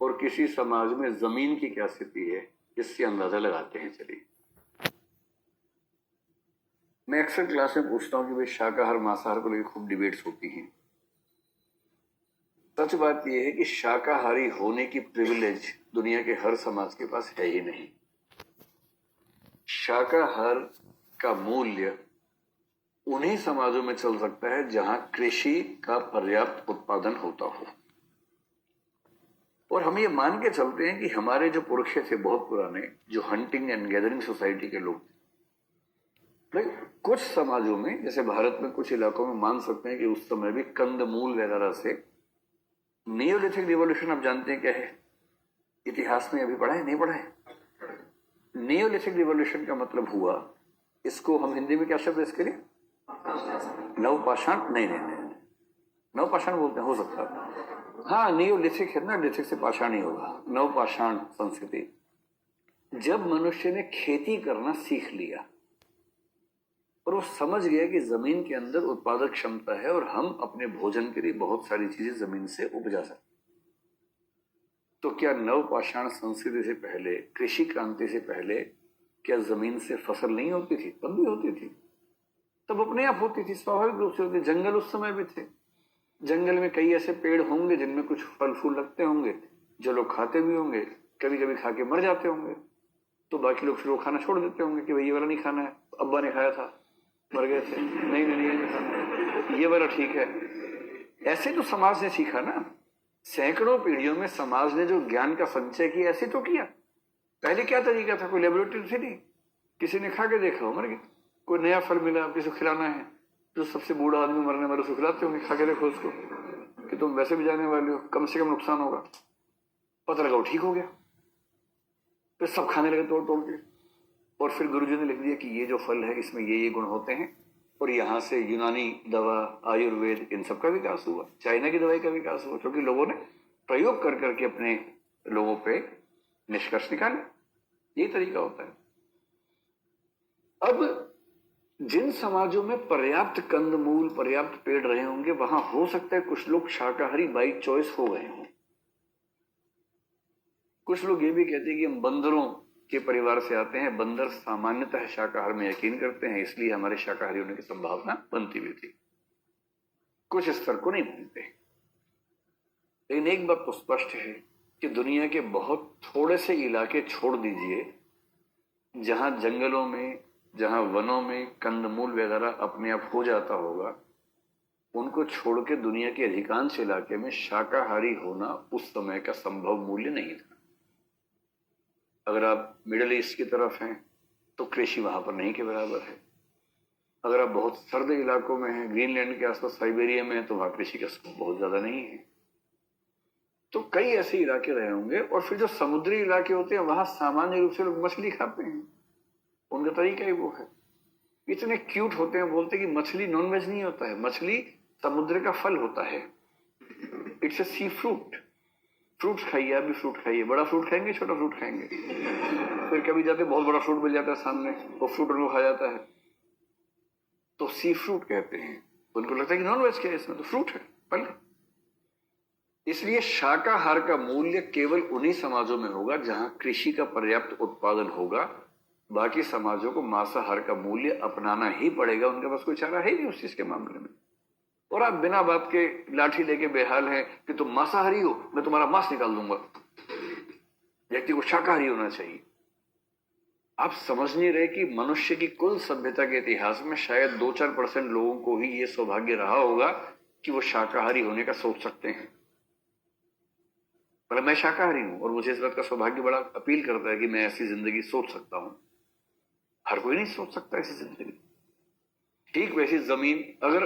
और किसी समाज में जमीन की क्या स्थिति है, इससे अंदाजा लगाते हैं। चलिए, मैं अक्सर क्लास में पूछता हूं कि भाई शाकाहार मांसाहार को लेकर खूब डिबेट्स होती हैं। सच बात यह है कि शाकाहारी होने की प्रिविलेज दुनिया के हर समाज के पास है ही नहीं। शाकाहार का मूल्य उन्हीं समाजों में चल सकता है जहां कृषि का पर्याप्त उत्पादन होता हो। और हम ये मान के चलते हैं कि हमारे जो पुरखे थे बहुत पुराने, जो हंटिंग एंड गैदरिंग सोसाइटी के लोग थे, भाई कुछ समाजों में, जैसे भारत में कुछ इलाकों में मान सकते हैं कि उस समय भी कंदमूल वगैरह से नियोलिथिक रिवॉल्यूशन, आप जानते हैं क्या है, इतिहास में अभी पढ़ा है नहीं पढ़ा है? नियोलिथिक रिवॉल्यूशन का मतलब हुआ, इसको हम हिंदी में क्या शब्द इसके लिए, नवपाषाण, नहीं नहीं नहीं, नवपाषाण बोलते हैं, हो सकता है। हाँ, नियोलिथिक है ना, लिथिक से पाषाण ही होगा, नवपाषाण संस्कृति। जब मनुष्य ने खेती करना सीख लिया और वो समझ गया कि जमीन के अंदर उत्पादक क्षमता है और हम अपने भोजन के लिए बहुत सारी चीजें जमीन से उपजा सकते, तो क्या नवपाषाण संस्कृति से पहले, कृषि क्रांति से पहले, क्या जमीन से फसल नहीं होती थी? तब भी होती थी, तब अपने आप होती थी, स्वाभाविक रूप से होती। जंगल उस समय भी थे, जंगल में कई ऐसे पेड़ होंगे जिनमें कुछ फल फूल लगते होंगे, जो लोग खाते भी होंगे, कभी कभी खा के मर जाते होंगे, तो बाकी लोग फिर वो खाना छोड़ देते होंगे कि भाई ये वाला नहीं खाना है, अब्बा ने खाया था, मर गए थे, नहीं नहीं ये नहीं खाना, ये वाला ठीक है। ऐसे तो समाज ने सीखा ना, सैकड़ों पीढ़ियों में समाज ने जो ज्ञान का संचय किया, ऐसे तो किया। पहले क्या तरीका था? कोई लेबोरेटरी थी नहीं, किसी ने खा के देखा, मर गया। कोई नया फल मिला, किसी को खिलाना है, जो सबसे बूढ़ा आदमी मरने वाले उसको खिलाते होंगे, खा के देखो उसको कि तुम वैसे भी जाने वाले हो, कम से कम नुकसान होगा। पता लगा वो ठीक हो गया, फिर सब खाने लगे तोड़ तोड़ के। और फिर गुरुजी ने लिख दिया कि ये जो फल है इसमें ये गुण होते हैं, और यहां से यूनानी दवा, आयुर्वेद, इन सब का विकास हुआ, चाइना की दवाई का विकास हुआ, क्योंकि लोगों ने प्रयोग कर करके अपने लोगों पे निष्कर्ष निकाले। यही तरीका होता है। अब जिन समाजों में पर्याप्त कंदमूल, पर्याप्त पेड़ रहे होंगे, वहां हो सकता है कुछ लोग शाकाहारी बाई चॉइस हो गए हों। कुछ लोग ये भी कहते हैं कि हम बंदरों के परिवार से आते हैं, बंदर सामान्यतः शाकाहार में यकीन करते हैं, इसलिए हमारे शाकाहारी होने की संभावना बनती भी थी। कुछ स्तर को नहीं मानते। लेकिन एक बात तो स्पष्ट है कि दुनिया के बहुत थोड़े से इलाके छोड़ दीजिए जहां जंगलों में, जहां वनों में कंदमूल वगैरह अपने आप हो जाता होगा, उनको छोड़ के दुनिया के अधिकांश इलाके में शाकाहारी होना उस समय का संभव मूल्य नहीं था। अगर आप मिडिल ईस्ट की तरफ हैं तो कृषि वहां पर नहीं के बराबर है। अगर आप बहुत सर्द इलाकों में हैं, ग्रीनलैंड के आसपास, साइबेरिया में है, तो वहां कृषि का स्कोप बहुत ज्यादा नहीं है। तो कई ऐसे इलाके रहे होंगे। और फिर जो समुद्री इलाके होते हैं, वहां सामान्य रूप से लोग मछली खाते हैं, उनका तरीका ही वो है। इतने क्यूट होते हैं, बोलते हैं कि मछली नॉनवेज नहीं होता है, मछली समुद्र का फल होता है, it's a sea fruit. Fruits खाइए, आप भी फ्रूट खाइए, बड़ा फ्रूट खाएंगे, छोटा फ्रूट खाएंगे, फिर कभी जाते बहुत बड़ा फ्रूट मिल जाता है सामने, वो फ्रूट उनको खा जाता है, तो सी फ्रूट कहते हैं। उनको लगता है कि नॉन वेज क्या है इसमें, तो फ्रूट है फल। इसलिए शाकाहार का मूल्य केवल उन्हीं समाजों में होगा जहां कृषि का पर्याप्त उत्पादन होगा। बाकी समाजों को मांसाहार का मूल्य अपनाना ही पड़ेगा, उनके पास कोई चारा है नहीं उस चीज के मामले में। और आप बिना बात के लाठी लेके बेहाल हैं कि तुम मांसाहारी हो, मैं तुम्हारा मांस निकाल दूंगा। व्यक्ति को शाकाहारी होना चाहिए। आप समझ नहीं रहे कि मनुष्य की कुल सभ्यता के इतिहास में शायद 2-4% लोगों को ही यह सौभाग्य रहा होगा कि वो शाकाहारी होने का सोच सकते हैं। मतलब मैं शाकाहारी हूं और मुझे इस बात का सौभाग्य बड़ा अपील करता है कि मैं ऐसी जिंदगी सोच सकता हूं। हर कोई नहीं सोच सकता ऐसी जिंदगी। ठीक वैसी जमीन अगर